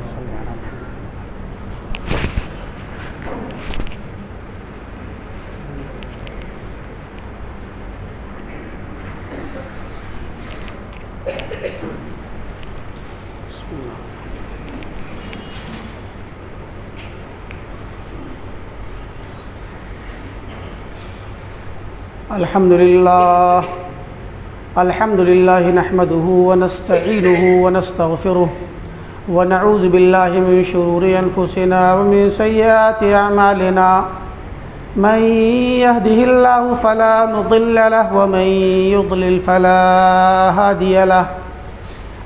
الحمد لله نحمده ونستعينه ونستغفره ونعوذ بالله من شرور أنفسنا ومن سيئات أعمالنا من يهده الله فلا مضل له ومن يضلل فلا هادي له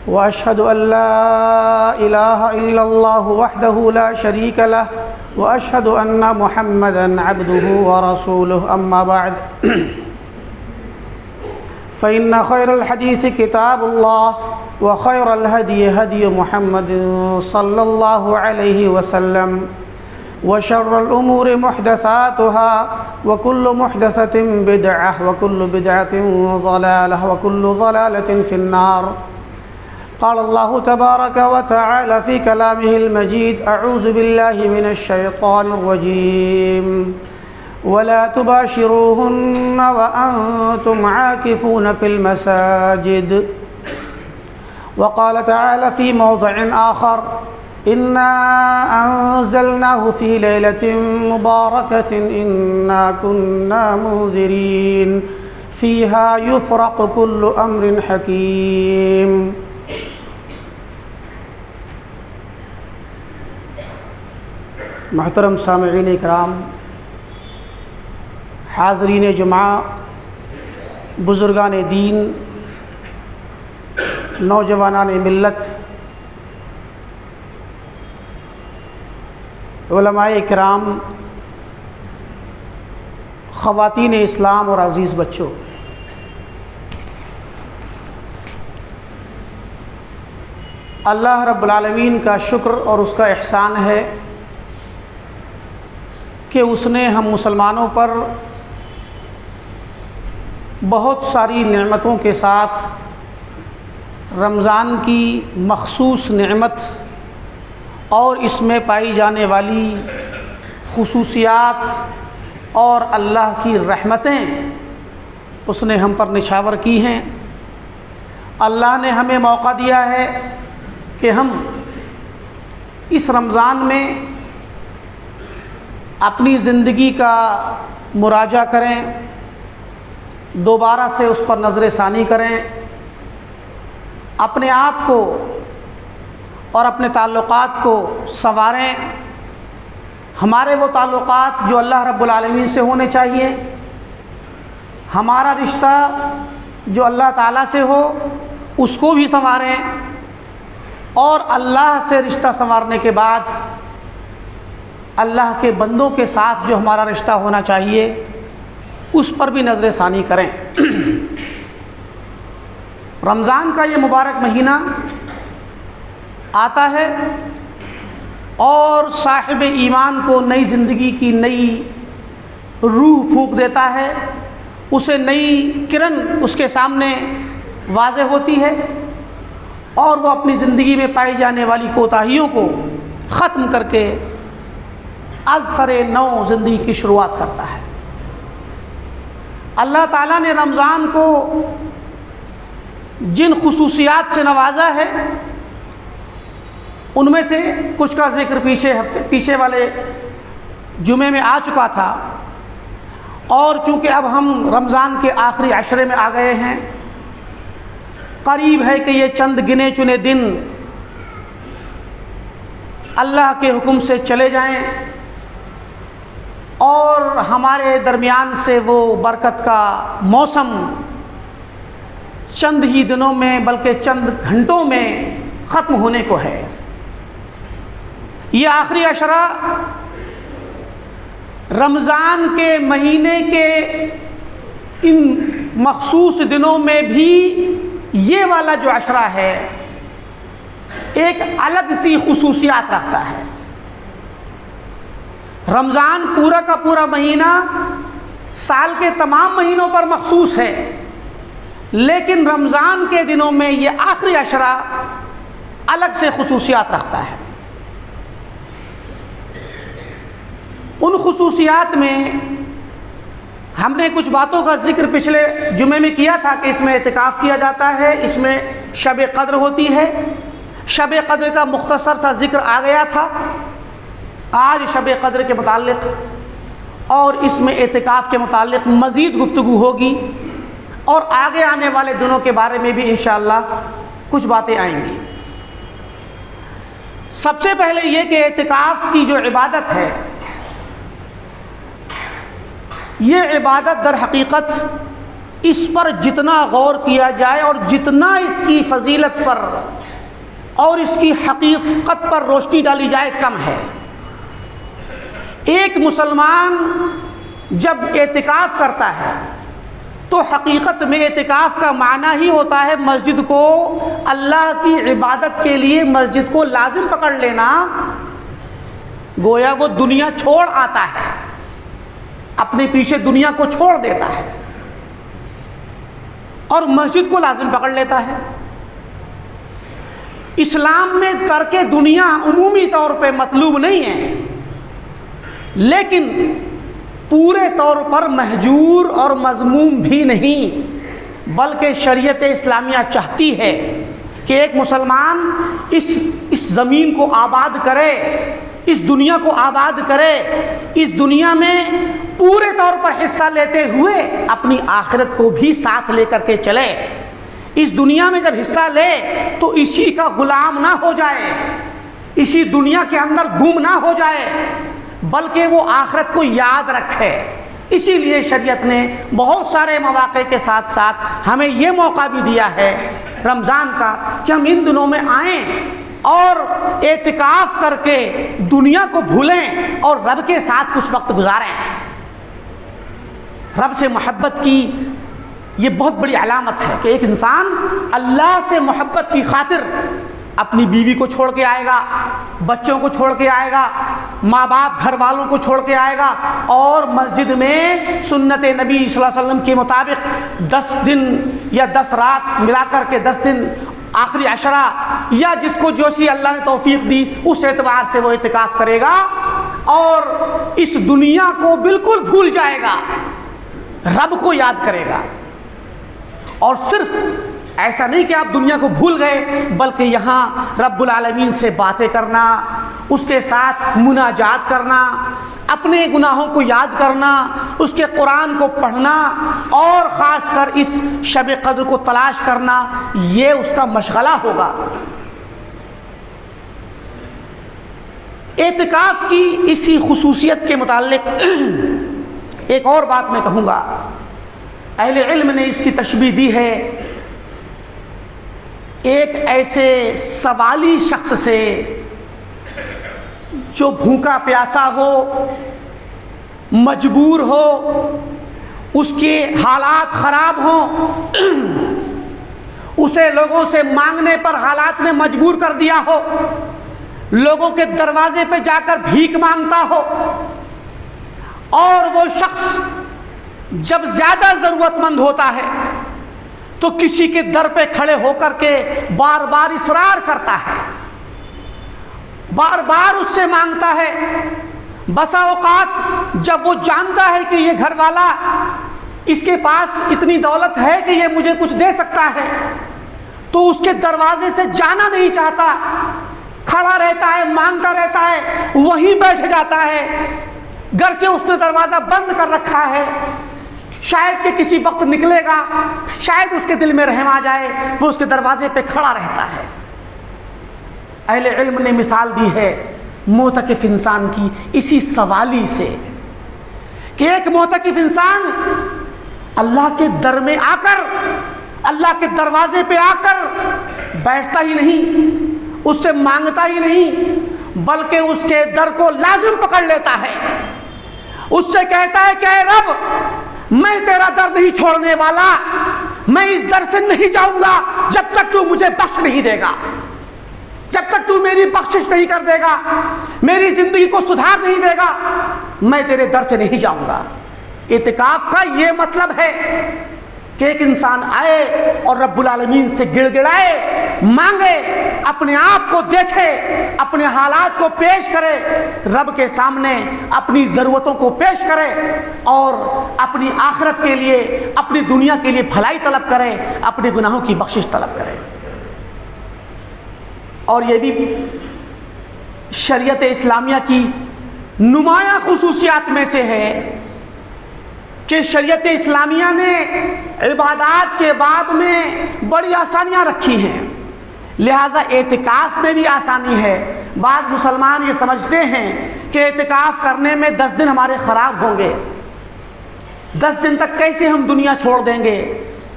وأشهد أن لا إله إلا الله وحده لا شريك له وأشهد أن محمدًا عبده ورسوله أما بعد فإن خير الحديث كتاب الله وخير الهدي هدي محمد صلى الله عليه وسلم وشر الأمور محدثاتها وكل محدثة بدعة وكل بدعة ضلالة وكل ضلالة في النار. قال الله تبارك وتعالى في كلامه المجيد: أعوذ بالله من الشيطان الرجيم ولا تباشروهن وأنتم عاكفون في المساجد. وقال تعالى في موضع آخر: إنا أنزلناه في ليلة مباركة إنا كنا منذرين فيها يفرق كل أمر حكيم. محترم سامعین اکرام، حاضرین جمعہ، بزرگان دین، نوجوانان ملت، علماء کرام، خواتین اسلام اور عزیز بچوں، اللہ رب العالمین کا شکر اور اس کا احسان ہے کہ اس نے ہم مسلمانوں پر بہت ساری نعمتوں کے ساتھ رمضان کی مخصوص نعمت اور اس میں پائی جانے والی خصوصیات اور اللہ کی رحمتیں اس نے ہم پر نچھاور کی ہیں۔ اللہ نے ہمیں موقع دیا ہے کہ ہم اس رمضان میں اپنی زندگی کا مراجعہ کریں، دوبارہ سے اس پر نظر ثانی کریں، اپنے آپ کو اور اپنے تعلقات کو سنواریں۔ ہمارے وہ تعلقات جو اللہ رب العالمین سے ہونے چاہیے، ہمارا رشتہ جو اللہ تعالیٰ سے ہو اس کو بھی سنواریں، اور اللہ سے رشتہ سنوارنے کے بعد اللہ کے بندوں کے ساتھ جو ہمارا رشتہ ہونا چاہیے اس پر بھی نظر ثانی کریں۔ رمضان کا یہ مبارک مہینہ آتا ہے اور صاحب ایمان کو نئی زندگی کی نئی روح پھونک دیتا ہے، اسے نئی کرن اس کے سامنے واضح ہوتی ہے اور وہ اپنی زندگی میں پائی جانے والی کوتاہیوں کو ختم کر کے از سر نو زندگی کی شروعات کرتا ہے۔ اللہ تعالیٰ نے رمضان کو جن خصوصیات سے نوازا ہے ان میں سے کچھ کا ذکر پیچھے والے جمعے میں آ چکا تھا، اور چونکہ اب ہم رمضان کے آخری عشرے میں آ گئے ہیں، قریب ہے کہ یہ چند گنے چنے دن اللہ کے حکم سے چلے جائیں اور ہمارے درمیان سے وہ برکت کا موسم چند ہی دنوں میں بلکہ چند گھنٹوں میں ختم ہونے کو ہے۔ یہ آخری عشرہ رمضان کے مہینے کے ان مخصوص دنوں میں بھی یہ والا جو عشرہ ہے ایک الگ سی خصوصیات رکھتا ہے۔ رمضان پورا کا پورا مہینہ سال کے تمام مہینوں پر مخصوص ہے، لیکن رمضان کے دنوں میں یہ آخری عشرہ الگ سے خصوصیات رکھتا ہے۔ ان خصوصیات میں ہم نے کچھ باتوں کا ذکر پچھلے جمعے میں کیا تھا کہ اس میں اعتکاف کیا جاتا ہے، اس میں شب قدر ہوتی ہے۔ شب قدر کا مختصر سا ذکر آ گیا تھا۔ آج شب قدر کے متعلق اور اس میں اعتکاف کے متعلق مزید گفتگو ہوگی، اور آگے آنے والے دنوں کے بارے میں بھی انشاءاللہ کچھ باتیں آئیں گی۔ سب سے پہلے یہ کہ اعتکاف کی جو عبادت ہے، یہ عبادت در حقیقت اس پر جتنا غور کیا جائے اور جتنا اس کی فضیلت پر اور اس کی حقیقت پر روشنی ڈالی جائے کم ہے۔ ایک مسلمان جب اعتکاف کرتا ہے تو حقیقت میں اعتکاف کا معنی ہی ہوتا ہے مسجد کو اللہ کی عبادت کے لیے مسجد کو لازم پکڑ لینا۔ گویا وہ دنیا چھوڑ آتا ہے، اپنے پیچھے دنیا کو چھوڑ دیتا ہے اور مسجد کو لازم پکڑ لیتا ہے۔ اسلام میں ترک دنیا عمومی طور پہ مطلوب نہیں ہے، لیکن پورے طور پر محجور اور مذموم بھی نہیں، بلکہ شریعت اسلامیہ چاہتی ہے کہ ایک مسلمان اس زمین کو آباد کرے، اس دنیا کو آباد کرے، اس دنیا میں پورے طور پر حصہ لیتے ہوئے اپنی آخرت کو بھی ساتھ لے کر کے چلے۔ اس دنیا میں جب حصہ لے تو اسی کا غلام نہ ہو جائے، اسی دنیا کے اندر گم نہ ہو جائے، بلکہ وہ آخرت کو یاد رکھے۔ اسی لیے شریعت نے بہت سارے مواقع کے ساتھ ساتھ ہمیں یہ موقع بھی دیا ہے رمضان کا کہ ہم ان دنوں میں آئیں اور اعتکاف کر کے دنیا کو بھولیں اور رب کے ساتھ کچھ وقت گزاریں۔ رب سے محبت کی یہ بہت بڑی علامت ہے کہ ایک انسان اللہ سے محبت کی خاطر اپنی بیوی کو چھوڑ کے آئے گا، بچوں کو چھوڑ کے آئے گا، ماں باپ گھر والوں کو چھوڑ کے آئے گا، اور مسجد میں سنت نبی صلی اللہ علیہ وسلم کے مطابق 10 دن یا 10 رات ملا کر کے 10 دن آخری عشرہ یا جس کو جو سی اللہ نے توفیق دی اس اعتبار سے وہ اعتکاف کرے گا اور اس دنیا کو بالکل بھول جائے گا، رب کو یاد کرے گا۔ اور صرف ایسا نہیں کہ آپ دنیا کو بھول گئے، بلکہ یہاں رب العالمین سے باتیں کرنا، اس کے ساتھ مناجات کرنا، اپنے گناہوں کو یاد کرنا، اس کے قرآن کو پڑھنا اور خاص کر اس شب قدر کو تلاش کرنا، یہ اس کا مشغلہ ہوگا۔ اعتکاف کی اسی خصوصیت کے متعلق ایک اور بات میں کہوں گا۔ اہل علم نے اس کی تشبیہ دی ہے ایک ایسے سوالی شخص سے جو بھوکا پیاسا ہو، مجبور ہو، اس کے حالات خراب ہوں، اسے لوگوں سے مانگنے پر حالات نے مجبور کر دیا ہو، لوگوں کے دروازے پہ جا کر بھیک مانگتا ہو، اور وہ شخص جب زیادہ ضرورت مند ہوتا ہے تو کسی کے در پہ کھڑے ہو کر کے بار بار اصرار کرتا ہے، بار بار اس سے مانگتا ہے۔ بسا اوقات جب وہ جانتا ہے کہ یہ گھر والا اس کے پاس اتنی دولت ہے کہ یہ مجھے کچھ دے سکتا ہے، تو اس کے دروازے سے جانا نہیں چاہتا، کھڑا رہتا ہے، مانگتا رہتا ہے، وہیں بیٹھ جاتا ہے، گرچہ اس نے دروازہ بند کر رکھا ہے، شاید کہ کسی وقت نکلے گا، شاید اس کے دل میں رحم آ جائے، وہ اس کے دروازے پہ کھڑا رہتا ہے۔ اہل علم نے مثال دی ہے معتکف انسان کی اسی سوالی سے کہ ایک معتکف انسان اللہ کے در میں آ کر، اللہ کے دروازے پہ آ کر بیٹھتا ہی نہیں، اس سے مانگتا ہی نہیں، بلکہ اس کے در کو لازم پکڑ لیتا ہے، اس سے کہتا ہے کہ اے رب، میں تیرا در نہیں چھوڑنے والا، میں اس در سے نہیں جاؤں گا جب تک تو مجھے بخش نہیں دے گا، جب تک تو میری بخشش نہیں کر دے گا، میری زندگی کو سدھار نہیں دے گا، میں تیرے در سے نہیں جاؤں گا۔ اعتکاف کا یہ مطلب ہے کہ ایک انسان آئے اور رب العالمین سے گڑ گڑائے، مانگے، اپنے آپ کو دیکھے، اپنے حالات کو پیش کرے، رب کے سامنے اپنی ضرورتوں کو پیش کرے اور اپنی آخرت کے لیے، اپنی دنیا کے لیے بھلائی طلب کرے، اپنے گناہوں کی بخشش طلب کرے۔ اور یہ بھی شریعت اسلامیہ کی نمایاں خصوصیات میں سے ہے کہ شریعت اسلامیہ نے عبادات کے باب میں بڑی آسانیاں رکھی ہیں، لہٰذا اعتکاف میں بھی آسانی ہے۔ بعض مسلمان یہ سمجھتے ہیں کہ اعتکاف کرنے میں 10 دن ہمارے خراب ہوں گے، 10 دن تک کیسے ہم دنیا چھوڑ دیں گے،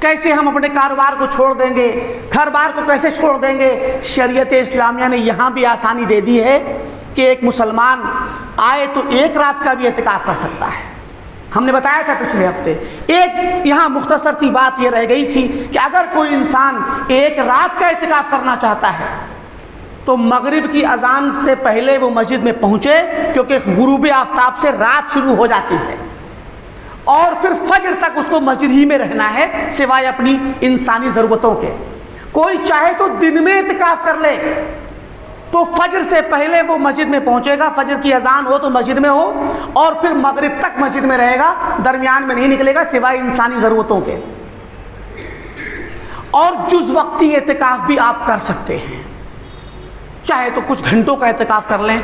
کیسے ہم اپنے کاروبار کو چھوڑ دیں گے، گھر بار کو کیسے چھوڑ دیں گے۔ شریعت اسلامیہ نے یہاں بھی آسانی دے دی ہے کہ ایک مسلمان آئے تو 1 رات کا بھی اعتکاف کر سکتا ہے۔ ہم نے بتایا تھا پچھلے ہفتے، ایک یہاں مختصر سی بات یہ رہ گئی تھی کہ اگر کوئی انسان 1 رات کا اعتکاف کرنا چاہتا ہے تو مغرب کی اذان سے پہلے وہ مسجد میں پہنچے، کیونکہ غروب آفتاب سے رات شروع ہو جاتی ہے، اور پھر فجر تک اس کو مسجد ہی میں رہنا ہے سوائے اپنی انسانی ضرورتوں کے۔ کوئی چاہے تو دن میں اعتکاف کر لے تو فجر سے پہلے وہ مسجد میں پہنچے گا، فجر کی اذان ہو تو مسجد میں ہو، اور پھر مغرب تک مسجد میں رہے گا، درمیان میں نہیں نکلے گا سوائے انسانی ضرورتوں کے۔ اور جز وقتی اعتکاف بھی آپ کر سکتے ہیں، چاہے تو کچھ گھنٹوں کا اعتکاف کر لیں،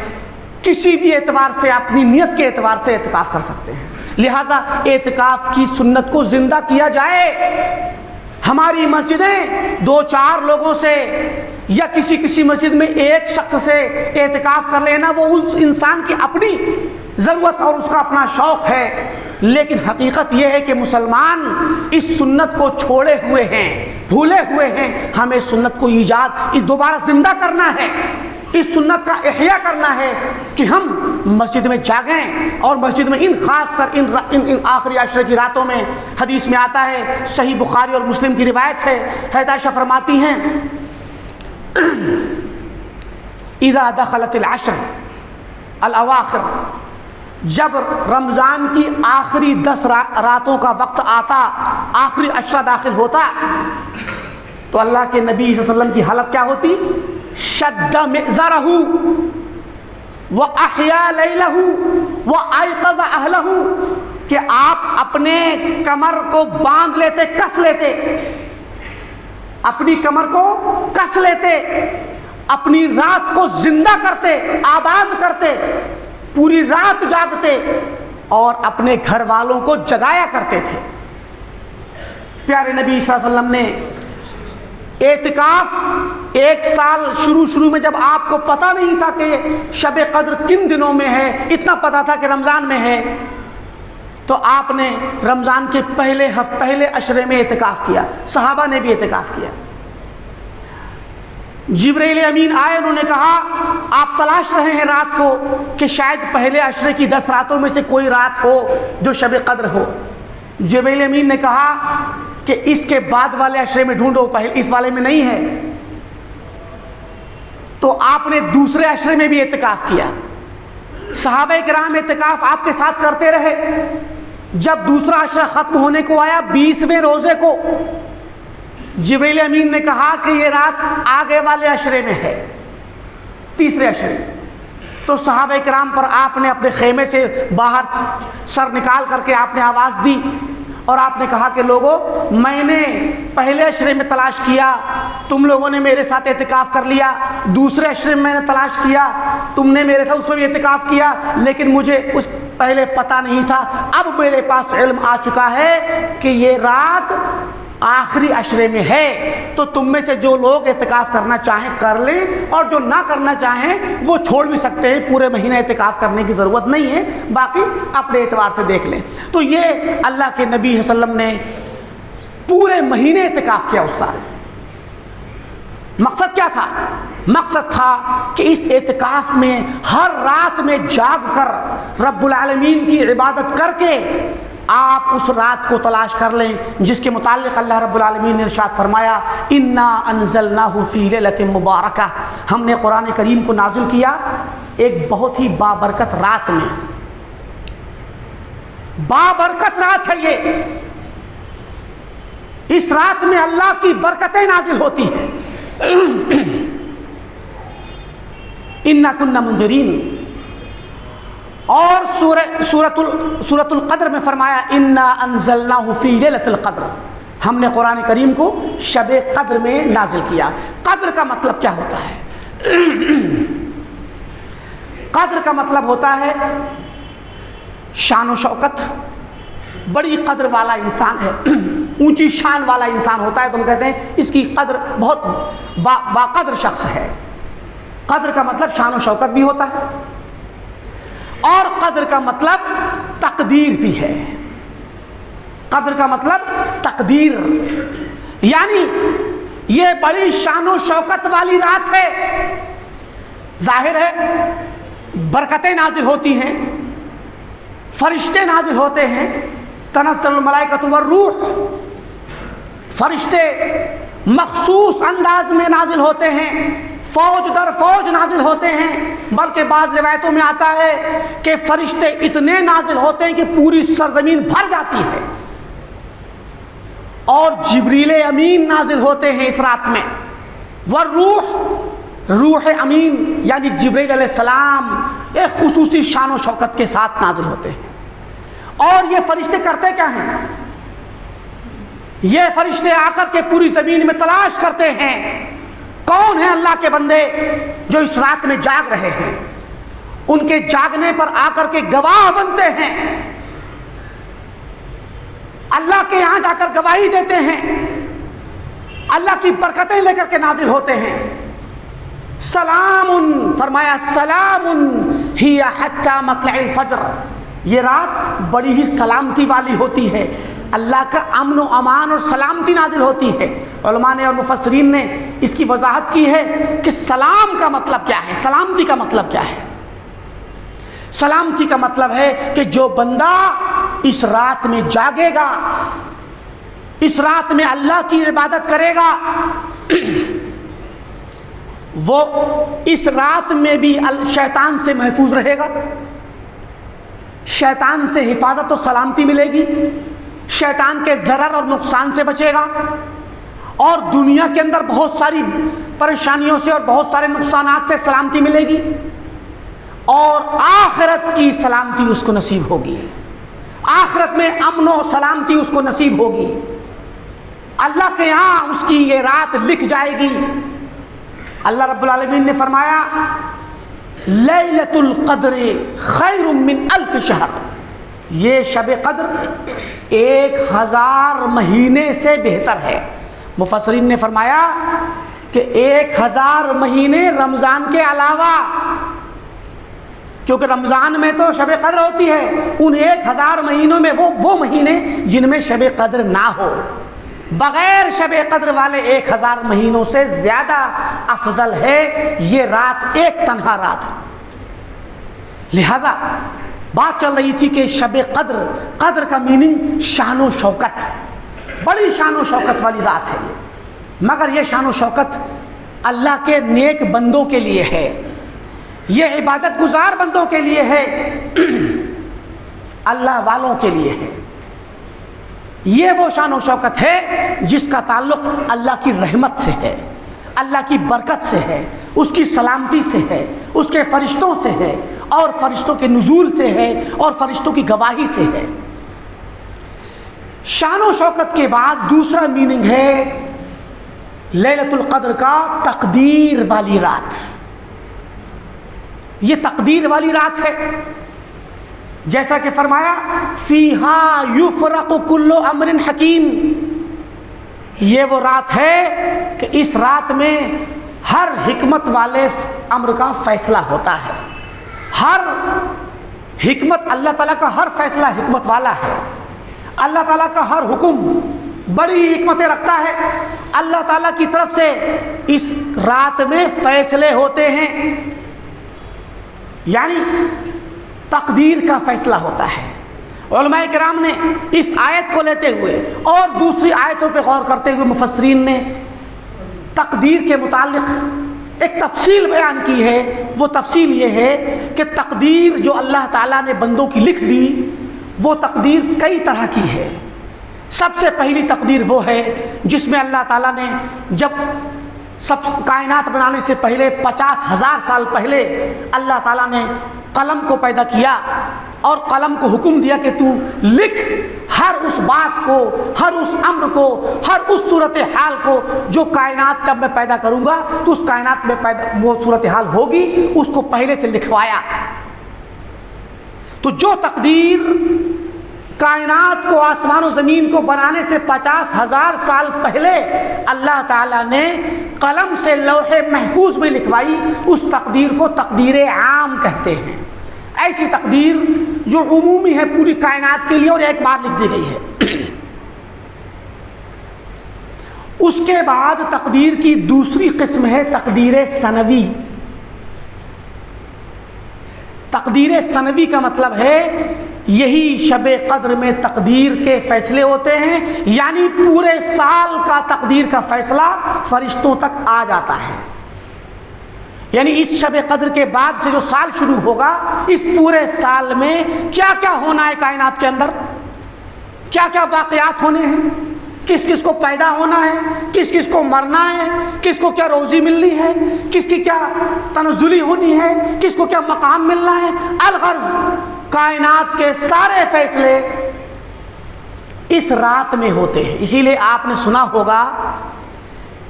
کسی بھی اعتبار سے اپنی نیت کے اعتبار سے اعتکاف کر سکتے ہیں۔ لہٰذا اعتکاف کی سنت کو زندہ کیا جائے۔ ہماری مسجدیں 2-4 لوگوں سے یا کسی مسجد میں 1 شخص سے اعتکاف کر لینا وہ اس انسان کی اپنی ضرورت اور اس کا اپنا شوق ہے، لیکن حقیقت یہ ہے کہ مسلمان اس سنت کو چھوڑے ہوئے ہیں، بھولے ہوئے ہیں۔ ہمیں سنت کو دوبارہ زندہ کرنا ہے، اس سنت کا احیاء کرنا ہے کہ ہم مسجد میں جاگیں، اور مسجد میں خاص کر ان آخری عشرے کی راتوں میں۔ حدیث میں آتا ہے، صحیح بخاری اور مسلم کی روایت ہے، حضرت عائشہ فرماتی ہیں اذا دخلت العشر الاواخر، جب رمضان کی آخری 10 راتوں کا وقت آتا، آخری عشرہ داخل ہوتا، تو اللہ کے نبی صلی اللہ علیہ وسلم کی حالت کیا ہوتی؟ شد مئزرہ واحیا لیلہ وایقظ اہلہ، کہ آپ اپنے کمر کو باندھ لیتے، کس لیتے، اپنی کمر کو کس لیتے، اپنی رات کو زندہ کرتے، آباد کرتے، پوری رات جاگتے اور اپنے گھر والوں کو جگایا کرتے تھے۔ پیارے نبی صلی اللہ علیہ وسلم نے اعتکاف 1 سال شروع میں جب آپ کو پتہ نہیں تھا کہ شب قدر کن دنوں میں ہے، اتنا پتہ تھا کہ رمضان میں ہے، تو آپ نے رمضان کے پہلے عشرے میں اعتکاف کیا، صحابہ نے بھی اعتکاف کیا۔ جبرائیل امین آئے، انہوں نے کہا آپ تلاش رہے ہیں رات کو کہ شاید پہلے عشرے کی 10 راتوں میں سے کوئی رات ہو جو شب قدر ہو۔ جبرائیل امین نے کہا کہ اس کے بعد والے عشرے میں ڈھونڈو، اس والے میں نہیں ہے۔ تو آپ نے دوسرے عشرے میں بھی اعتکاف کیا، صحابہ کرام اعتکاف آپ کے ساتھ کرتے رہے۔ جب دوسرا عشرہ ختم ہونے کو آیا، 20ویں روزے کو، جبرائیل امین نے کہا کہ یہ رات آگے والے عشرے میں ہے، تیسرے عشرے۔ تو صحابہ کرام پر آپ نے اپنے خیمے سے باہر سر نکال کر کے آپ نے آواز دی اور آپ نے کہا کہ لوگو، میں نے پہلے عشرے میں تلاش کیا، تم لوگوں نے میرے ساتھ اعتکاف کر لیا، دوسرے عشرے میں نے تلاش کیا، تم نے میرے ساتھ اس میں بھی اعتکاف کیا، لیکن مجھے اس پہلے پتہ نہیں تھا، اب میرے پاس علم آ چکا ہے کہ یہ رات آخری عشرے میں ہے۔ تو تم میں سے جو لوگ اعتکاف کرنا چاہیں کر لیں، اور جو نہ کرنا چاہیں وہ چھوڑ بھی سکتے ہیں، پورے مہینے اعتکاف کرنے کی ضرورت نہیں ہے، باقی اپنے اعتبار سے دیکھ لیں۔ تو یہ اللہ کے نبی صلی اللہ علیہ وسلم نے پورے مہینے اعتکاف کیا اس سال۔ مقصد کیا تھا؟ مقصد تھا کہ اس اعتکاف میں ہر رات میں جاگ کر رب العالمین کی عبادت کر کے آپ اس رات کو تلاش کر لیں جس کے متعلق اللہ رب العالمین نے ارشاد فرمایا، انا انزلناہ فی لیلۃ مبارکہ، ہم نے قرآن کریم کو نازل کیا ایک بہت ہی بابرکت رات میں۔ بابرکت رات ہے یہ، اس رات میں اللہ کی برکتیں نازل ہوتی ہیں. اِنَّا كُنَّا مُنذِرِينَ. اور سورۃ القدر میں فرمایا اِنَّا أَنزَلْنَاهُ فِي لَيْلَةِ الْقَدْرِ. ہم نے قرآن کریم کو شب قدر میں نازل کیا. قدر کا مطلب کیا ہوتا ہے؟ قدر کا مطلب ہوتا ہے شان و شوکت. بڑی قدر والا انسان ہے، اونچی شان والا انسان ہوتا ہے تو ہم کہتے ہیں اس کی قدر بہت باقدر شخص ہے. قدر کا مطلب شان و شوکت بھی ہوتا ہے، اور قدر کا مطلب تقدیر بھی ہے. قدر کا مطلب تقدیر، یعنی یہ بڑی شان و شوکت والی رات ہے. ظاہر ہے برکتیں نازل ہوتی ہیں، فرشتے نازل ہوتے ہیں. تنزل الملائکۃ والروح، فرشتے مخصوص انداز میں نازل ہوتے ہیں، فوج در فوج نازل ہوتے ہیں. بلکہ بعض روایتوں میں آتا ہے کہ فرشتے اتنے نازل ہوتے ہیں کہ پوری سرزمین بھر جاتی ہے. اور جبریل امین نازل ہوتے ہیں اس رات میں. والروح، روح امین یعنی جبریل علیہ السلام ایک خصوصی شان و شوکت کے ساتھ نازل ہوتے ہیں. اور یہ فرشتے کرتے کیا ہیں؟ یہ فرشتے آ کر کے پوری زمین میں تلاش کرتے ہیں کون ہیں اللہ کے بندے جو اس رات میں جاگ رہے ہیں. ان کے جاگنے پر آ کر کے گواہ بنتے ہیں، اللہ کے یہاں جا کر گواہی دیتے ہیں، اللہ کی برکتیں لے کر کے نازل ہوتے ہیں. سلام، فرمایا سلام ہی حتی مطلع الفجر. یہ رات بڑی ہی سلامتی والی ہوتی ہے، اللہ کا امن و امان اور سلامتی نازل ہوتی ہے. علماء نے اور مفسرین نے اس کی وضاحت کی ہے کہ سلام کا مطلب کیا ہے، سلامتی کا مطلب کیا ہے. سلامتی کا مطلب ہے کہ جو بندہ اس رات میں جاگے گا، اس رات میں اللہ کی عبادت کرے گا، وہ اس رات میں بھی شیطان سے محفوظ رہے گا. شیطان سے حفاظت و سلامتی ملے گی، شیطان کے ضرر اور نقصان سے بچے گا، اور دنیا کے اندر بہت ساری پریشانیوں سے اور بہت سارے نقصانات سے سلامتی ملے گی، اور آخرت کی سلامتی اس کو نصیب ہوگی. آخرت میں امن و سلامتی اس کو نصیب ہوگی. اللہ کے یہاں اس کی یہ رات لکھ جائے گی. اللہ رب العالمین نے فرمایا لیلۃ القدر خیر من الف شہر. یہ شب قدر 1000 مہینے سے بہتر ہے. مفسرین نے فرمایا کہ 1000 مہینے رمضان کے علاوہ، کیونکہ رمضان میں تو شب قدر ہوتی ہے، ان 1000 مہینوں میں وہ مہینے جن میں شب قدر نہ ہو، بغیر شب قدر والے 1000 مہینوں سے زیادہ افضل ہے یہ رات، ایک تنہا رات. لہذا بات چل رہی تھی کہ شب قدر، قدر کا میننگ شان و شوکت، بڑی شان و شوکت والی رات ہے یہ. مگر یہ شان و شوکت اللہ کے نیک بندوں کے لیے ہے، یہ عبادت گزار بندوں کے لیے ہے، اللہ والوں کے لیے ہے. یہ وہ شان و شوکت ہے جس کا تعلق اللہ کی رحمت سے ہے، اللہ کی برکت سے ہے، اس کی سلامتی سے ہے، اس کے فرشتوں سے ہے، اور فرشتوں کے نزول سے ہے، اور فرشتوں کی گواہی سے ہے. شان و شوکت کے بعد دوسرا میننگ ہے لیلۃ القدر کا تقدیر والی رات. یہ تقدیر والی رات ہے، جیسا کہ فرمایا فیہا یفرق کل امر حکیم. یہ وہ رات ہے کہ اس رات میں ہر حکمت والے امر کا فیصلہ ہوتا ہے. ہر حکمت، اللہ تعالیٰ کا ہر فیصلہ حکمت والا ہے. اللہ تعالیٰ کا ہر حکم بڑی حکمتیں رکھتا ہے. اللہ تعالیٰ کی طرف سے اس رات میں فیصلے ہوتے ہیں، یعنی تقدیر کا فیصلہ ہوتا ہے. علماء کرام نے اس آیت کو لیتے ہوئے اور دوسری آیتوں پہ غور کرتے ہوئے مفسرین نے تقدیر کے متعلق ایک تفصیل بیان کی ہے. وہ تفصیل یہ ہے کہ تقدیر جو اللہ تعالیٰ نے بندوں کی لکھ دی، وہ تقدیر کئی طرح کی ہے. سب سے پہلی تقدیر وہ ہے جس میں اللہ تعالیٰ نے جب سب کائنات بنانے سے پہلے 50,000 سال پہلے اللہ تعالیٰ نے قلم کو پیدا کیا اور قلم کو حکم دیا کہ تو لکھ ہر اس بات کو، ہر اس امر کو، ہر اس صورتحال کو جو کائنات جب میں پیدا کروں گا تو اس کائنات میں وہ صورتحال ہوگی، اس کو پہلے سے لکھوایا۔ تو جو تقدیر کائنات کو، آسمان و زمین کو بنانے سے 50,000 سال پہلے اللہ تعالیٰ نے قلم سے لوح محفوظ میں لکھوائی، اس تقدیر کو تقدیر عام کہتے ہیں۔ ایسی تقدیر جو عمومی ہے پوری کائنات کے لیے اور ایک بار لکھ دی گئی ہے۔ اس کے بعد تقدیر کی دوسری قسم ہے تقدیر ثنوی۔ تقدیر ثنوی کا مطلب ہے یہی شب قدر میں تقدیر کے فیصلے ہوتے ہیں، یعنی پورے سال کا تقدیر کا فیصلہ فرشتوں تک آ جاتا ہے۔ یعنی اس شب قدر کے بعد سے جو سال شروع ہوگا، اس پورے سال میں کیا کیا ہونا ہے کائنات کے اندر، کیا کیا واقعات ہونے ہیں، کس کس کو پیدا ہونا ہے، کس کس کو مرنا ہے، کس کو کیا روزی ملنی ہے، کس کی کیا تنزلی ہونی ہے، کس کو کیا مقام ملنا ہے، الغرض کائنات کے سارے فیصلے اس رات میں ہوتے ہیں۔ اسی لیے آپ نے سنا ہوگا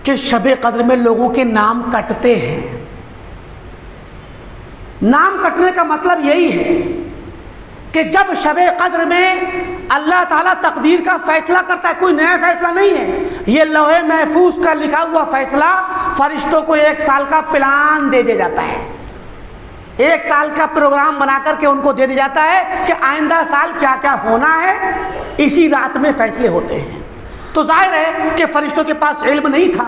کہ شب قدر میں لوگوں کے نام کٹتے ہیں۔ نام کٹنے کا مطلب یہی ہے کہ جب شب قدر میں اللہ تعالیٰ تقدیر کا فیصلہ کرتا ہے، کوئی نیا فیصلہ نہیں ہے، یہ لوح محفوظ کا لکھا ہوا فیصلہ فرشتوں کو 1 سال کا پلان دے دیا جاتا ہے، 1 سال کا پروگرام بنا کر کے ان کو دے دیا جاتا ہے کہ آئندہ سال کیا کیا ہونا ہے، اسی رات میں فیصلے ہوتے ہیں۔ تو ظاہر ہے کہ فرشتوں کے پاس علم نہیں تھا،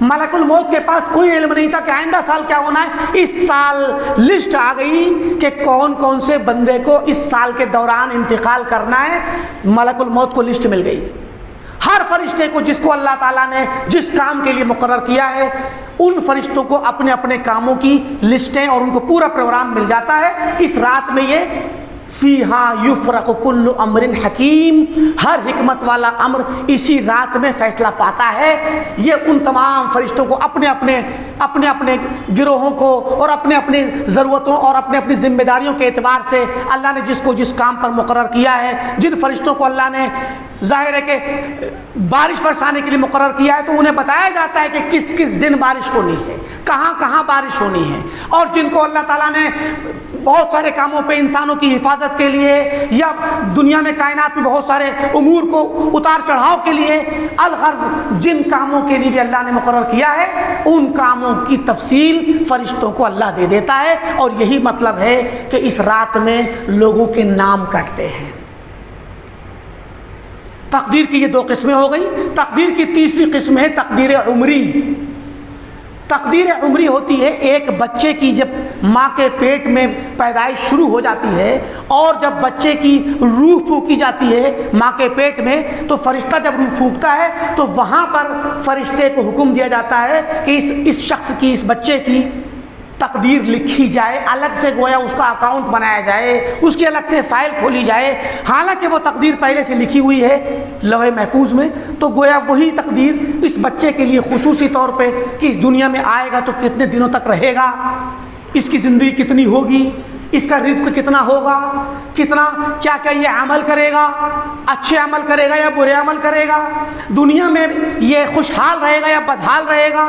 ملک الموت کے پاس کوئی علم نہیں تھا کہ آئندہ سال کیا ہونا ہے۔ اس سال لسٹ آ گئی کہ کون کون سے بندے کو اس سال کے دوران انتقال کرنا ہے، ملک الموت کو لسٹ مل گئی۔ ہر فرشتے کو جس کو اللہ تعالیٰ نے جس کام کے لیے مقرر کیا ہے، ان فرشتوں کو اپنے اپنے کاموں کی لسٹیں اور ان کو پورا پروگرام مل جاتا ہے۔ اس رات میں یہ فیہا یفرق کل امر حکیم، ہر حکمت والا امر اسی رات میں فیصلہ پاتا ہے۔ یہ ان تمام فرشتوں کو اپنے اپنے گروہوں کو اور اپنے اپنی ضرورتوں اور اپنے اپنی ذمہ داریوں کے اعتبار سے اللہ نے جس کو جس کام پر مقرر کیا ہے، جن فرشتوں کو اللہ نے ظاہر ہے کہ بارش برسانے کے لیے مقرر کیا ہے، تو انہیں بتایا جاتا ہے کہ کس کس دن بارش ہونی ہے، کہاں کہاں بارش ہونی ہے۔ اور جن کو اللہ تعالیٰ نے بہت سارے کاموں پہ انسانوں کی حفاظت کے لیے یا دنیا میں کائنات میں بہت سارے امور کو اتار چڑھاؤ کے لیے، الغرض جن کاموں کے لیے بھی اللہ نے مقرر کیا ہے، ان کاموں کی تفصیل فرشتوں کو اللہ دے دیتا ہے۔ اور یہی مطلب ہے کہ اس رات میں لوگوں کے نام کٹتے ہیں۔ تقدیر کی یہ 2 قسمیں ہو گئی۔ تقدیر کی تیسری قسم ہے تقدیر عمری۔ تقدیر عمری ہوتی ہے ایک بچے کی جب ماں کے پیٹ میں پیدائش شروع ہو جاتی ہے اور جب بچے کی روح پھونکی جاتی ہے ماں کے پیٹ میں، تو فرشتہ جب روح پھونکتا ہے تو وہاں پر فرشتے کو حکم دیا جاتا ہے کہ اس شخص کی، اس بچے کی تقدیر لکھی جائے، الگ سے گویا اس کا اکاؤنٹ بنایا جائے، اس کی الگ سے فائل کھولی جائے۔ حالانکہ وہ تقدیر پہلے سے لکھی ہوئی ہے لوح محفوظ میں، تو گویا وہی تقدیر اس بچے کے لیے خصوصی طور پہ کہ اس دنیا میں آئے گا تو کتنے دنوں تک رہے گا، اس کی زندگی کتنی ہوگی، اس کا رزق کتنا ہوگا، کتنا کیا کیا یہ عمل کرے گا، اچھے عمل کرے گا یا برے عمل کرے گا، دنیا میں یہ خوشحال رہے گا یا بدحال رہے گا،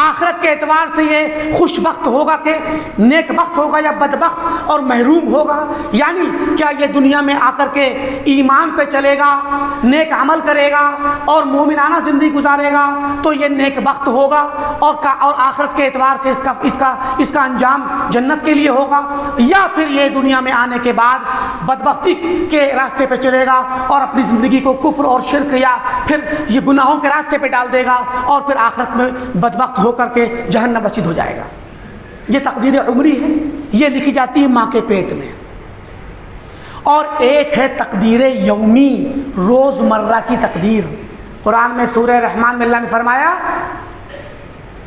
آخرت کے اعتبار سے یہ خوش بخت ہوگا کہ نیک بخت ہوگا یا بدبخت اور محروم ہوگا، یعنی کیا یہ دنیا میں آ کر کے ایمان پہ چلے گا، نیک عمل کرے گا اور مومنانہ زندگی گزارے گا تو یہ نیک بخت ہوگا اور آخرت کے اعتبار سے اس کا انجام جنت کے لیے ہوگا، یا پھر یہ دنیا میں آنے کے بعد بدبختی کے راستے پہ چلے گا اور اپنی زندگی کو کفر اور شرک یا پھر یہ گناہوں کے راستے پہ ڈال دے گا اور پھر آخرت میں بدبخت ہو کر کے جہنم رسید ہو جائے گا۔ یہ تقدیر عمری ہے، یہ لکھی جاتی ہے ماں کے پیٹ میں۔ اور ایک ہے تقدیر یومی، روز مرہ کی تقدیر۔ قرآن میں سورہ رحمان میں اللہ نے فرمایا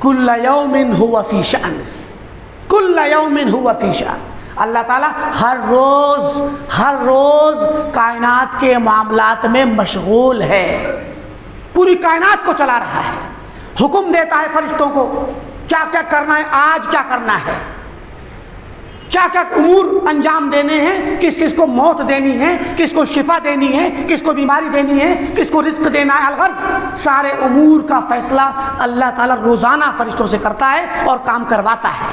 کل یوم ہوا فی شأن، کل یوم ہوا فی شأن، اللہ تعالیٰ ہر روز کائنات کے معاملات میں مشغول ہے، پوری کائنات کو چلا رہا ہے، حکم دیتا ہے فرشتوں کو کیا کیا کرنا ہے، آج کیا کرنا ہے، کیا کیا امور انجام دینے ہیں، کس کس کو موت دینی ہے، کس کو شفا دینی ہے، کس کو بیماری دینی ہے، کس کو رزق دینا ہے، الغرض سارے امور کا فیصلہ اللہ تعالیٰ روزانہ فرشتوں سے کرتا ہے اور کام کرواتا ہے۔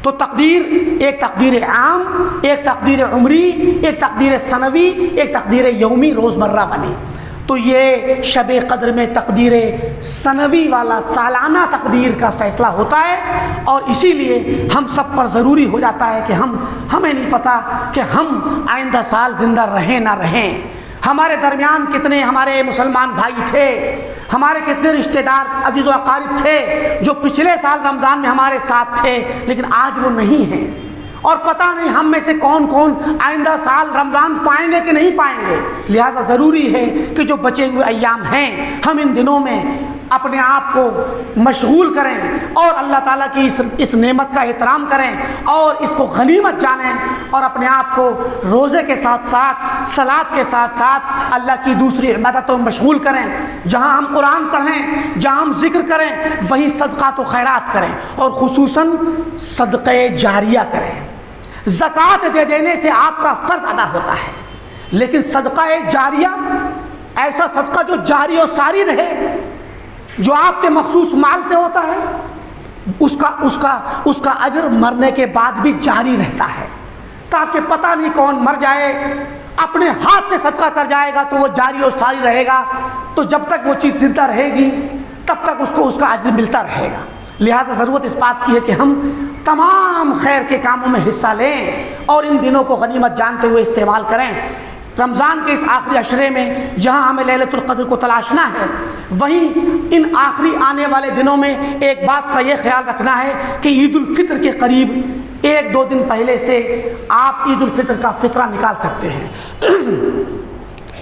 تو تقدیر، ایک تقدیر عام، ایک تقدیر عمری، ایک تقدیر سنوی، ایک تقدیر یومی روزمرہ بنی۔ تو یہ شب قدر میں تقدیر سنوی والا سالانہ تقدیر کا فیصلہ ہوتا ہے، اور اسی لیے ہم سب پر ضروری ہو جاتا ہے کہ ہمیں نہیں پتہ کہ ہم آئندہ سال زندہ رہیں نہ رہیں، ہمارے درمیان کتنے ہمارے مسلمان بھائی تھے، ہمارے کتنے رشتہ دار عزیز و اقارب تھے جو پچھلے سال رمضان میں ہمارے ساتھ تھے لیکن آج وہ نہیں ہیں، اور پتہ نہیں ہم میں سے کون کون آئندہ سال رمضان پائیں گے کہ نہیں پائیں گے۔ لہٰذا ضروری ہے کہ جو بچے ہوئے ایام ہیں ہم ان دنوں میں اپنے آپ کو مشغول کریں اور اللہ تعالیٰ کی اس نعمت کا احترام کریں اور اس کو غنیمت جانیں، اور اپنے آپ کو روزے کے ساتھ ساتھ صلات کے ساتھ ساتھ اللہ کی دوسری عبادتوں میں مشغول کریں۔ جہاں ہم قرآن پڑھیں، جہاں ہم ذکر کریں، وہیں صدقات و خیرات کریں، اور خصوصاً صدقہ جاریہ کریں۔ زکوٰۃ دے دینے سے آپ کا فرض ادا ہوتا ہے، لیکن صدقہ جاریہ، ایسا صدقہ جو جاری و ساری رہے، جو آپ کے مخصوص مال سے ہوتا ہے، اس کا اجر مرنے کے بعد بھی جاری رہتا ہے، تاکہ پتہ نہیں کون مر جائے اپنے ہاتھ سے صدقہ کر جائے گا تو وہ جاری و ساری رہے گا، تو جب تک وہ چیز زندہ رہے گی تب تک اس کو اس کا اجر ملتا رہے گا۔ لہٰذا ضرورت اس بات کی ہے کہ ہم تمام خیر کے کاموں میں حصہ لیں اور ان دنوں کو غنیمت جانتے ہوئے استعمال کریں۔ رمضان کے اس آخری عشرے میں جہاں ہمیں لیلۃ القدر کو تلاشنا ہے، وہیں ان آخری آنے والے دنوں میں ایک بات کا یہ خیال رکھنا ہے کہ عید الفطر کے قریب 1-2 دن پہلے سے آپ عید الفطر کا فطرہ نکال سکتے ہیں۔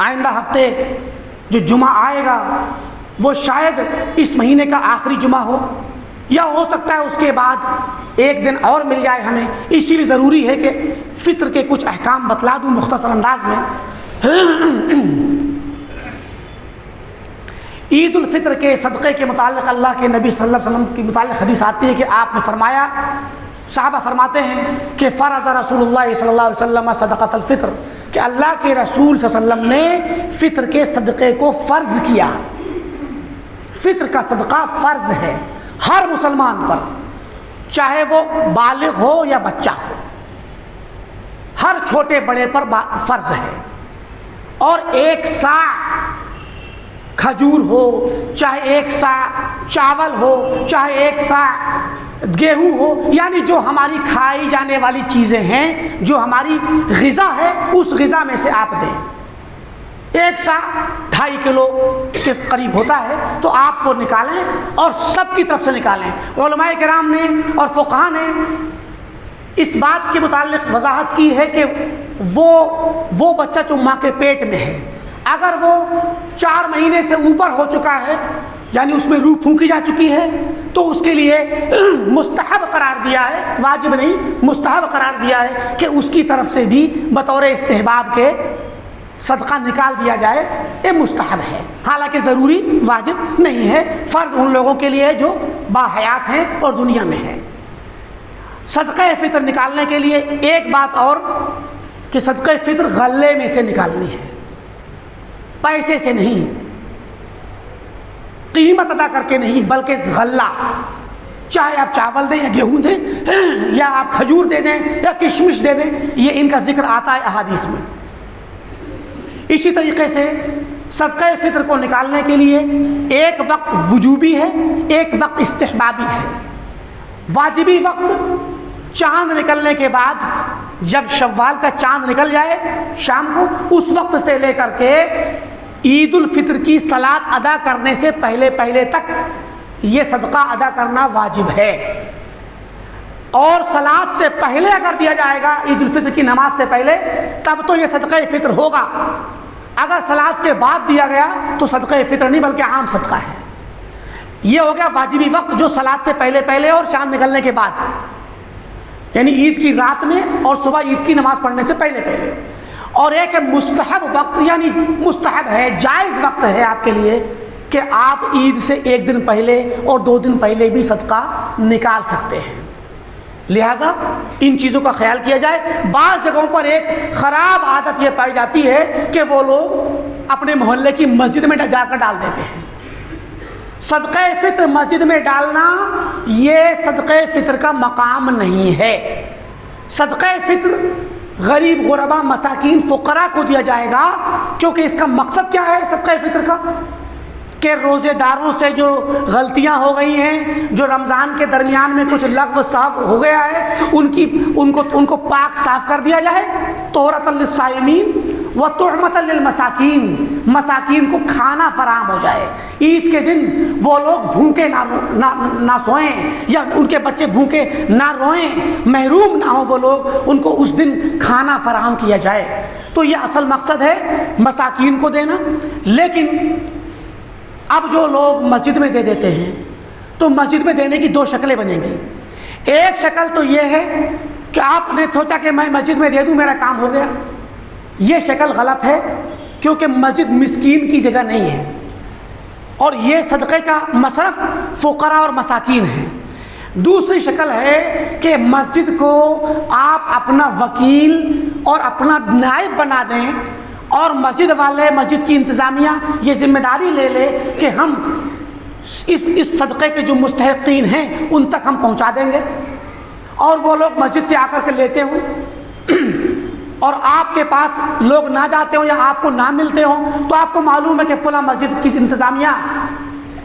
آئندہ ہفتے جو جمعہ آئے گا وہ شاید اس مہینے کا آخری جمعہ ہو، یا ہو سکتا ہے اس کے بعد 1 دن اور مل جائے ہمیں، اسی لیے ضروری ہے کہ فطر کے کچھ احکام بتلا دوں مختصر انداز میں۔ عید الفطر کے صدقے کے متعلق اللہ کے نبی صلی اللہ علیہ وسلم کی متعلق حدیث آتی ہے کہ آپ نے فرمایا، صحابہ فرماتے ہیں کہ فرض رسول اللہ صلی اللہ علیہ وسلم صدقۃ الفطر، کہ اللہ کے رسول صلی اللہ علیہ وسلم نے فطر کے صدقے کو فرض کیا۔ فطر کا صدقہ فرض ہے ہر مسلمان پر، چاہے وہ بالغ ہو یا بچہ ہو، ہر چھوٹے بڑے پر فرض ہے۔ اور 1 سا کھجور ہو، چاہے 1 سا چاول ہو، چاہے 1 سا گیہوں ہو، یعنی جو ہماری کھائی جانے والی چیزیں ہیں، جو ہماری غذا ہے، اس غذا میں سے آپ دیں۔ 1 سا 2.5 کلو کے قریب ہوتا ہے، تو آپ وہ نکالیں اور سب کی طرف سے نکالیں۔ علماء کرام نے اور فقہاء نے اس بات کے متعلق وضاحت کی ہے کہ وہ بچہ جو ماں کے پیٹ میں ہے، اگر وہ 4 مہینے سے اوپر ہو چکا ہے، یعنی اس میں روح پھونکی جا چکی ہے، تو اس کے لیے مستحب قرار دیا ہے، واجب نہیں، مستحب قرار دیا ہے کہ اس کی طرف سے بھی بطور استحباب کے صدقہ نکال دیا جائے۔ یہ مستحب ہے، حالانکہ ضروری واجب نہیں ہے، فرض ان لوگوں کے لیے ہے جو باحیات ہیں اور دنیا میں ہیں۔ صدقہ فطر نکالنے کے لیے ایک بات اور کہ صدقہ فطر غلے میں سے نکالنی ہے، پیسے سے نہیں، قیمت ادا کر کے نہیں، بلکہ غلہ، چاہے آپ چاول دیں یا گیہوں دیں یا آپ کھجور دے دیں یا کشمش دے دیں، یہ ان کا ذکر آتا ہے احادیث میں۔ اسی طریقے سے صدقہ فطر کو نکالنے کے لیے ایک وقت وجوبی ہے، ایک وقت استحبابی ہے۔ واجبی وقت چاند نکلنے کے بعد، جب شوال کا چاند نکل جائے شام کو، اس وقت سے لے کر کے عید الفطر کی صلات ادا کرنے سے پہلے تک یہ صدقہ ادا کرنا واجب ہے۔ اور صلات سے پہلے اگر دیا جائے گا عید الفطر کی نماز سے پہلے، تب تو یہ صدقہ فطر ہوگا۔ اگر صلات کے بعد دیا گیا تو صدقہ فطر نہیں بلکہ عام صدقہ ہے۔ یہ ہو گیا واجبی وقت جو صلات سے پہلے اور چاند نکلنے کے بعد۔ یعنی عید کی رات میں اور صبح عید کی نماز پڑھنے سے پہلے پہلے. اور ایک ہے مستحب وقت، یعنی مستحب ہے، جائز وقت ہے آپ کے لیے کہ آپ عید سے 1 دن پہلے اور 2 دن پہلے بھی صدقہ نکال سکتے ہیں. لہٰذا ان چیزوں کا خیال کیا جائے. بعض جگہوں پر ایک خراب عادت یہ پائی جاتی ہے کہ وہ لوگ اپنے محلے کی مسجد میں جا کر ڈال دیتے ہیں. صدقہ فطر مسجد میں ڈالنا یہ صدقہ فطر کا مقام نہیں ہے. صدقہ فطر غریب غربا مساکین فقراء کو دیا جائے گا، کیونکہ اس کا مقصد کیا ہے صدقہ فطر کا؟ کہ روزے داروں سے جو غلطیاں ہو گئی ہیں، جو رمضان کے درمیان میں کچھ لغو صاف ہو گیا ہے، ان کو پاک صاف کر دیا جائے. طہرۃ للصائمین و طعمۃ للمساکین، مساکین کو کھانا فراہم ہو جائے. عید کے دن وہ لوگ بھوکے نہ سوئیں، یا ان کے بچے بھوکے نہ روئیں، محروم نہ ہوں وہ لوگ، ان کو اس دن کھانا فراہم کیا جائے. تو یہ اصل مقصد ہے مساکین کو دینا. لیکن اب جو لوگ مسجد میں دے دیتے ہیں تو مسجد میں دینے کی 2 شکلیں بنیں گی. ایک شکل تو یہ ہے کہ آپ نے سوچا کہ میں مسجد میں دے دوں میرا کام ہو گیا. یہ شکل غلط ہے، کیونکہ مسجد مسکین کی جگہ نہیں ہے، اور یہ صدقے کا مصرف فقراء اور مساکین ہے. دوسری شکل ہے کہ مسجد کو آپ اپنا وکیل اور اپنا نائب بنا دیں، اور مسجد والے، مسجد کی انتظامیہ یہ ذمہ داری لے لے کہ ہم اس صدقے کے جو مستحقین ہیں ان تک ہم پہنچا دیں گے، اور وہ لوگ مسجد سے آ کر کے لیتے ہوں اور آپ کے پاس لوگ نہ جاتے ہوں یا آپ کو نہ ملتے ہوں، تو آپ کو معلوم ہے کہ فلاں مسجد کی انتظامیہ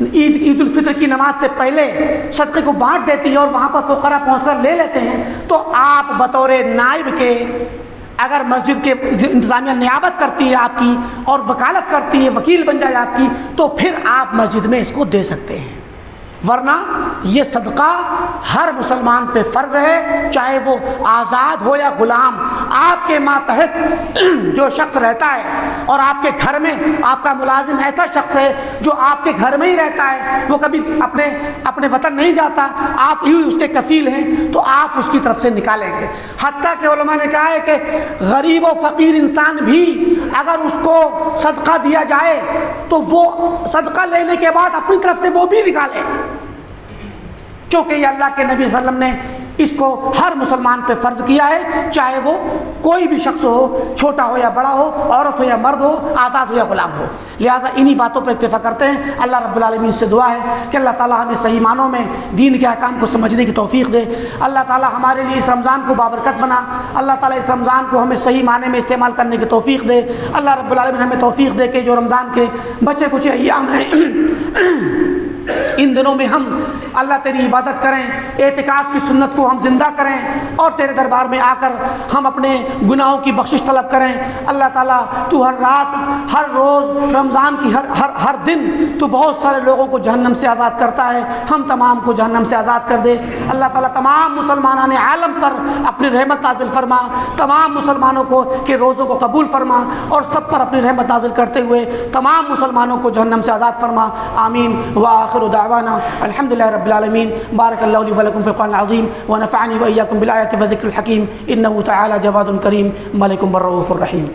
عید الفطر کی نماز سے پہلے صدقے کو بانٹ دیتی ہے اور وہاں پر فقراء پہنچ کر لے لیتے ہیں. تو آپ بطور نائب کے، اگر مسجد کے انتظامیہ نیابت کرتی ہے آپ کی اور وکالت کرتی ہے، وکیل بن جائے آپ کی، تو پھر آپ مسجد میں اس کو دے سکتے ہیں. ورنہ یہ صدقہ ہر مسلمان پہ فرض ہے، چاہے وہ آزاد ہو یا غلام. آپ کے ماتحت جو شخص رہتا ہے اور آپ کے گھر میں آپ کا ملازم ایسا شخص ہے جو آپ کے گھر میں ہی رہتا ہے، وہ کبھی اپنے وطن نہیں جاتا، آپ ہی اس کے کفیل ہیں، تو آپ اس کی طرف سے نکالیں گے. حتیٰ کہ علماء نے کہا ہے کہ غریب و فقیر انسان بھی اگر اس کو صدقہ دیا جائے تو وہ صدقہ لینے کے بعد اپنی طرف سے وہ بھی نکالے، کیونکہ یہ اللہ کے نبی صلی اللہ علیہ وسلم نے اس کو ہر مسلمان پہ فرض کیا ہے، چاہے وہ کوئی بھی شخص ہو، چھوٹا ہو یا بڑا ہو، عورت ہو یا مرد ہو، آزاد ہو یا غلام ہو. لہٰذا انہی باتوں پر اکتفا کرتے ہیں. اللہ رب العالمین سے دعا ہے کہ اللہ تعالیٰ ہمیں صحیح معنوں میں دین کے احکام کو سمجھنے کی توفیق دے. اللہ تعالیٰ ہمارے لیے اس رمضان کو بابرکت بنا. اللہ تعالیٰ اس رمضان کو ہمیں صحیح معنی میں استعمال کرنے کی توفیق دے. اللہ رب العالمین ہمیں توفیق دے کہ جو رمضان کے بچے کچھ ایام ہیں ان دنوں میں ہم اللہ تیری عبادت کریں، اعتکاف کی سنت کو ہم زندہ کریں، اور تیرے دربار میں آ کر ہم اپنے گناہوں کی بخشش طلب کریں. اللہ تعالیٰ تو ہر رات، ہر روز، رمضان کی ہر دن تو بہت سارے لوگوں کو جہنم سے آزاد کرتا ہے. ہم تمام کو جہنم سے آزاد کر دے. اللہ تعالیٰ تمام مسلمانان عالم پر اپنی رحمت نازل فرما. تمام مسلمانوں کو کے روزوں کو قبول فرما، اور سب پر اپنی رحمت نازل کرتے ہوئے تمام مسلمانوں کو جہنم سے آزاد فرما. آمین. وآخر دعوانا الحمدللہ رب العالمین. بارک اللہ لی ولکم فی القرآن العظیم ونفعنی وإیاکم بالآیات والذکر الحکیم. انہ تعالی جواد کریم ملک الرؤوف الرحیم.